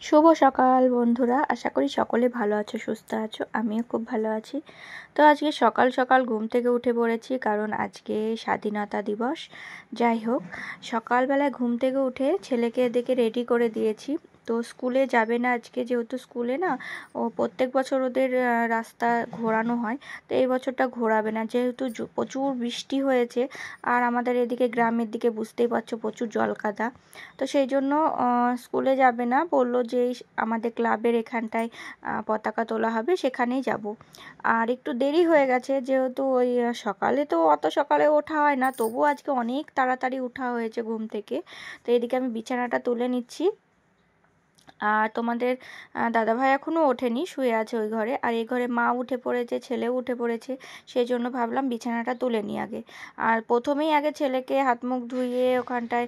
শুভ সকাল বন্ধুরা, আশা করি সকলে ভালো আছো, সুস্থ আছো। আমিও খুব ভালো আছি। তো আজকে সকাল সকাল ঘুম থেকে উঠে পড়েছি, কারণ আজকে স্বাধীনতা দিবস। যাই হোক, সকালবেলায় ঘুম থেকে উঠে ছেলেকে এদিকে রেডি করে দিয়েছি। তো স্কুলে যাবে না আজকে, যেহেতু স্কুলে না ও প্রত্যেক বছর ওদের রাস্তা ঘোরানো হয়, তো এই বছরটা ঘোরাবে না, যেহেতু প্রচুর বৃষ্টি হয়েছে। আর আমাদের এদিকে গ্রামের দিকে বুঝতেই পারছো প্রচুর জল কাদা। তো সেই জন্য স্কুলে যাবে না, বললো যে আমাদের ক্লাবের এখানটায় পতাকা তোলা হবে, সেখানেই যাব। আর একটু দেরি হয়ে গেছে, যেহেতু ওই সকালে তো অত সকালে ওঠা হয় না, তবুও আজকে অনেক তাড়াতাড়ি ওঠা হয়েছে ঘুম থেকে। তো এদিকে আমি বিছানাটা তুলে নিচ্ছি। আর তোমাদের দাদাভাই এখনও ওঠেনি, শুয়ে আছে ওই ঘরে। আর এই ঘরে মা উঠে পড়েছে, ছেলেও উঠে পড়েছে। সেই জন্য ভাবলাম বিছানাটা তুলে নিই আগে। আর প্রথমেই আগে ছেলেকে হাত মুখ ধুইয়ে ওখানটায়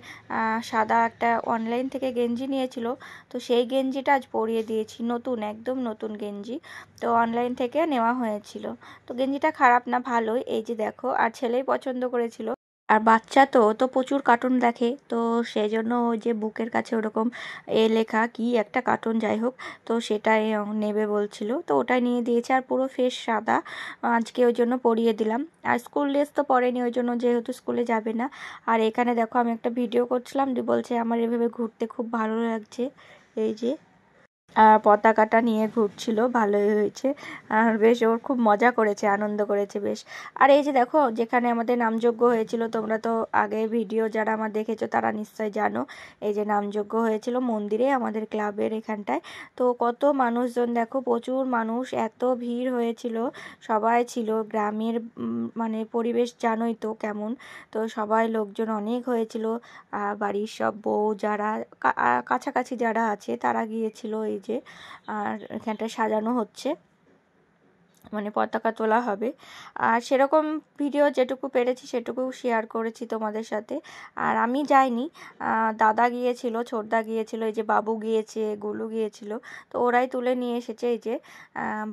সাদা একটা অনলাইন থেকে গেঞ্জি নিয়েছিল, তো সেই গেঞ্জিটা আজ পরিয়ে দিয়েছি, নতুন, একদম নতুন গেঞ্জি। তো অনলাইন থেকে নেওয়া হয়েছিল। তো গেঞ্জিটা খারাপ না, ভালোই, এই যে দেখো। আর ছেলেই পছন্দ করেছিল। আর বাচ্চা তো তো প্রচুর কার্টুন দেখে, তো সেই জন্য ওই যে বুকের কাছে ওরকম লেখা কি একটা কার্টুন, যাই হোক, তো সেটাই নেবে বলছিল, তো ওটাই নিয়ে দিয়েছে। আর পুরো ফেস সাদা, আজকে ওই জন্য পরিয়ে দিলাম। আর স্কুল ড্রেস তো পরেনি, ওই জন্য, যেহেতু স্কুলে যাবে না। আর এখানে দেখো আমি একটা ভিডিও করছিলাম, বলছে আমার এভাবে ঘুরতে খুব ভালো লাগছে, এই যে পতাকাটা নিয়ে ঘুরছিল, ভালোই হয়েছে। আর বেশ ওর খুব মজা করেছে, আনন্দ করেছে বেশ। আর এই যে দেখো, যেখানে আমাদের নামযজ্ঞ হয়েছিল, তোমরা তো আগে ভিডিও যারা আমার দেখেছো তারা নিশ্চয় জানো, এই যে নামযজ্ঞ হয়েছিল মন্দিরে আমাদের ক্লাবের এখানটায়। তো কত মানুষজন দেখো, প্রচুর মানুষ, এত ভিড় হয়েছিল, সবাই ছিল। গ্রামের মানে পরিবেশ জানোই তো কেমন। তো সবাই লোকজন অনেক হয়েছিল। বাড়ির সব বউ যারা কাছাকাছি যারা আছে তারা গিয়েছিল। এই যে আর এখানটা সাজানো হচ্ছে, মানে পতাকা তোলা হবে। আর সেরকম ভিডিও যেটুকু পেরেছি সেটুকু শেয়ার করেছি তোমাদের সাথে। আর আমি যাইনি, দাদা গিয়েছিল, ছোটদা গিয়েছিল, এই যে বাবু গিয়েছে, গুলু গিয়েছিল, তো ওরাই তুলে নিয়ে এসেছে। এই যে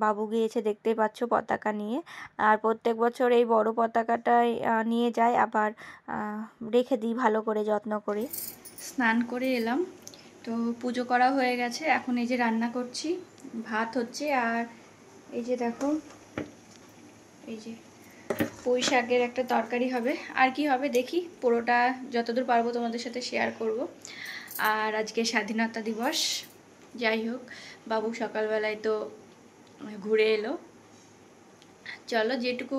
বাবু গিয়েছে, দেখতেই পাচ্ছ পতাকা নিয়ে। আর প্রত্যেক বছর এই বড় পতাকাটাই নিয়ে যায়, আবার রেখে দিই ভালো করে, যত্ন করে। স্নান করে এলাম, তো পুজো করা হয়ে গেছে। এখন এই যে রান্না করছি, ভাত হচ্ছে। আর এই যে দেখো, এই যে পুঁই শাকের একটা তরকারি হবে। আর কি হবে দেখি, পুরোটা যতদূর পারবো তোমাদের সাথে শেয়ার করব। আর আজকে স্বাধীনতা দিবস, যাই হোক, বাবু সকালবেলায় তো ঘুরে এলো। চলো, যেটুকু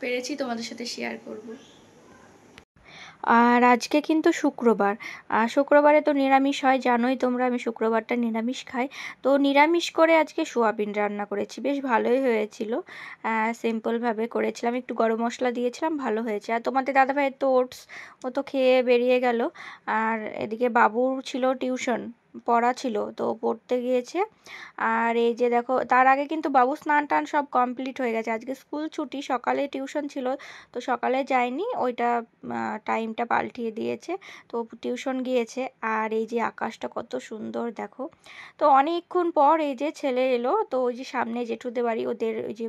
পেরেছি তোমাদের সাথে শেয়ার করব। আর আজকে কিন্তু শুক্রবার, আর শুক্রবারে তো নিরামিষ হয়, জানোই তোমরা, আমি শুক্রবারটা নিরামিষ খাই। তো নিরামিষ করে আজকে সোয়াবিন রান্না করেছি, বেশ ভালোই হয়েছিল। সিম্পলভাবে করেছিলাম, একটু গরম মশলা দিয়েছিলাম, ভালো হয়েছে। আর তোমাদের দাদাভাইয়ের তো ওটস, ও তো খেয়ে বেরিয়ে গেল। আর এদিকে বাবুর ছিল টিউশন, পড়া ছিল, তো পড়তে গিয়েছে। আর এই যে দেখো, তার আগে কিন্তু বাবু স্নান টান সব কমপ্লিট হয়ে গেছে। আজকে স্কুল ছুটি, সকালে টিউশন ছিল, তো সকালে যায়নি, ওইটা টাইমটা পাল্টিয়ে দিয়েছে, তো টিউশন গিয়েছে। আর এই যে আকাশটা কত সুন্দর দেখো। তো অনেকক্ষণ পর এই যে ছেলে এলো, তো ওই যে সামনে জেঠুদের বাড়ি, ওদের ওই যে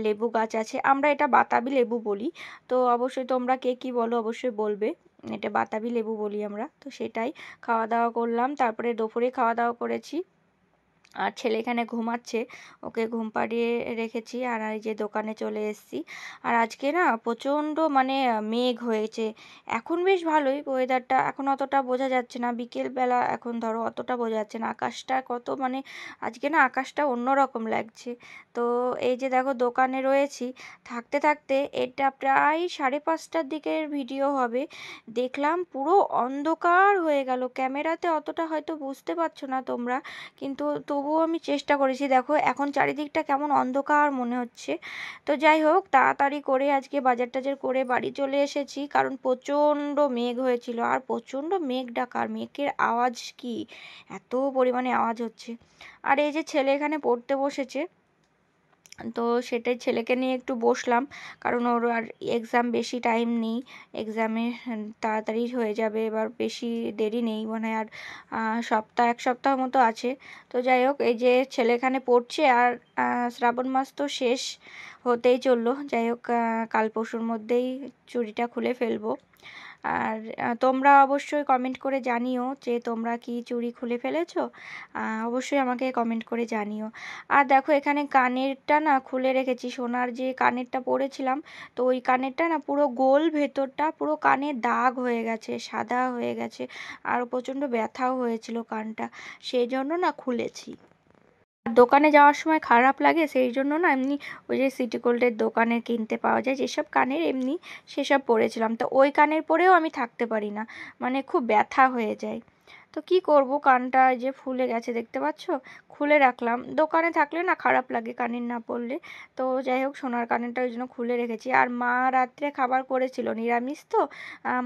লেবু গাছ আছে, আমরা এটা বাতাবি লেবু বলি। তো অবশ্যই তোমরা কে কী বলো অবশ্যই বলবে, এটা বাতাবি লেবু বলি আমরা। তো সেটাই খাওয়া দাওয়া করলাম, তারপরে দুপুরে খাওয়া দাওয়া করেছি। আর ছেলে এখানে ঘুমাচ্ছে, ওকে ঘুম পাড়িয়ে রেখেছি। আর এই যে দোকানে চলে এসেছি। আর আজকে না প্রচণ্ড মানে মেঘ হয়েছে। এখন বেশ ভালোই ওয়েদারটা, এখন অতটা বোঝা যাচ্ছে না, বিকেলবেলা এখন ধরো অতটা বোঝা যাচ্ছে না। আকাশটা কত মানে আজকে না আকাশটা অন্যরকম লাগছে। তো এই যে দেখো দোকানে রয়েছি, থাকতে থাকতে এটা প্রায় 5:30টার দিকের ভিডিও হবে, দেখলাম পুরো অন্ধকার হয়ে গেল। ক্যামেরাতে অতটা হয়তো বুঝতে পারছো না তোমরা, কিন্তু তবুও আমি চেষ্টা করেছি। দেখো এখন চারিদিকটা কেমন অন্ধকার মনে হচ্ছে। তো যাই হোক, তাড়াতাড়ি করে আজকে বাজার টাজার করে বাড়ি চলে এসেছি, কারণ প্রচণ্ড মেঘ হয়েছিল। আর প্রচণ্ড মেঘ ডাকা, আর মেঘের আওয়াজ কি এত পরিমাণে আওয়াজ হচ্ছে। আর এই যে ছেলে এখানে পড়তে বসেছে, তো সেটাই ছেলেকে নিয়ে একটু বসলাম, কারণ ওর আর এক্সাম বেশি টাইম নেই, এক্সামে তাড়াতাড়ি হয়ে যাবে, এবার বেশি দেরি নেই মনে হয়। আর এক সপ্তাহ মতো আছে। তো যাই হোক, এই যে ছেলে এখানে পড়ছে। আর শ্রাবণ মাস তো শেষ হতেই চললো, যাই হোক কাল পরশুর মধ্যেই চুড়িটা খুলে ফেলবো। আর তোমরা অবশ্যই কমেন্ট করে জানিও যে তোমরা কি চুড়ি খুলে ফেলেছো, অবশ্যই আমাকে কমেন্ট করে জানিও। আর দেখো এখানে কানেরটা না খুলে রেখেছি, সোনার যে কানেরটা পরেছিলাম, তো ওই কানেরটা না পুরো গোল ভেতরটা পুরো কানে দাগ হয়ে গেছে, সাদা হয়ে গেছে, আর প্রচণ্ড ব্যথাও হয়েছিল কানটা, সেই জন্য না খুলেছি। দোকানে যাওয়ার সময় খারাপ লাগে, সেই জন্য না এমনি ওই যে সিটি গোল্ডের দোকানে কিনতে পাওয়া যায় যেসব কানের এমনি, সেসব পরেছিলাম। তো ওই কানের পরেও আমি থাকতে পারি না, মানে খুব ব্যথা হয়ে যায়। তো কি করব, কানটা যে ফুলে গেছে দেখতে পাচ্ছ, খুলে রাখলাম। দোকানে থাকলে না খারাপ লাগে কানের না পরলে। তো যাই হোক সোনার কানেরটা ওই জন্য খুলে রেখেছি। আর মা রাত্রে খাবার করেছিল নিরামিষ, তো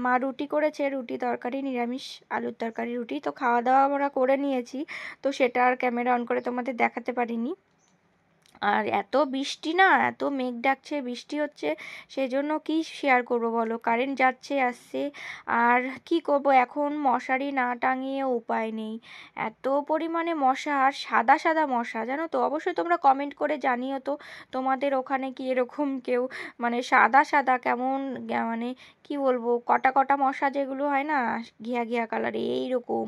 মা রুটি করেছে, রুটি তরকারি নিরামিষ, আলুর তরকারি রুটি। তো খাওয়া দাওয়া আমরা করে নিয়েছি, তো সেটা আর ক্যামেরা অন করে তোমাদের দেখাতে পারিনি। আর এত বৃষ্টি না, এত মেঘ ডাকছে, বৃষ্টি হচ্ছে, সেই জন্য কি শেয়ার করব বলো, কারেন্ট যাচ্ছে আসছে। আর কি করব, এখন মশারি না টাঙিয়ে উপায় নেই, এত পরিমাণে মশা, আর সাদা সাদা মশা জানো তো। অবশ্যই তোমরা কমেন্ট করে জানিও তো তোমাদের ওখানে কি এরকম কেউ মানে সাদা সাদা কেমন, মানে কি বলবো, কটা কটা মশা যেগুলো হয় না, ঘিয়া ঘিয়া কালার এইরকম,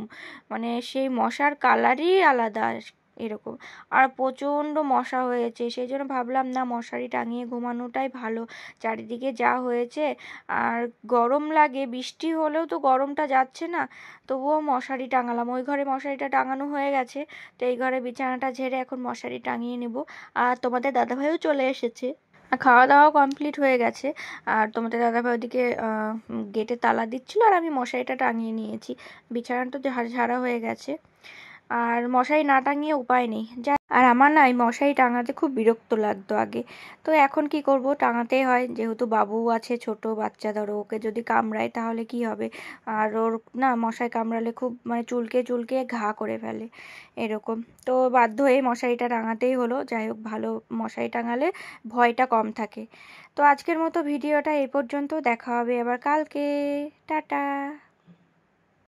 মানে সেই মশার কালারই আলাদা এরকম। আর প্রচণ্ড মশা হয়েছে, সেই জন্য ভাবলাম না মশারি টাঙিয়ে ঘুমানোটাই ভালো, চারিদিকে যা হয়েছে। আর গরম লাগে, বৃষ্টি হলেও তো গরমটা যাচ্ছে না, তবুও মশারি টাঙালাম। ওই ঘরে মশারিটা টাঙানো হয়ে গেছে, তো এই ঘরে বিছানাটা ঝেড়ে এখন মশারি টাঙিয়ে নেব। আর তোমাদের দাদাভাইও চলে এসেছে, খাওয়া দাওয়া কমপ্লিট হয়ে গেছে। আর তোমাদের দাদাভাই ওদিকে গেটে তালা দিচ্ছিল, আর আমি মশারিটা টাঙিয়ে নিয়েছি। বিছানাটা তো ঝাড়া হয়ে গেছে, আর মশারি না টাঙিয়ে উপায় নেই। আর আমার না এই মশারি টাঙাতে খুব বিরক্ত লাগতো আগে, তো এখন কি করব, টাঙাতেই হয়, যেহেতু বাবু আছে ছোট বাচ্চা, ধরো ওকে যদি কামড়ায় তাহলে কি হবে। আর ওর না মশায় কামড়ালে খুব মানে চুলকে চুলকে ঘা করে ফেলে এরকম। তো বাধ্য হয়ে মশারিটা টাঙাতেই হলো। যাই হোক, ভালো মশারি টাঙালে ভয়টা কম থাকে। তো আজকের মতো ভিডিওটা এই পর্যন্ত, দেখা হবে আবার কালকে। টাটা।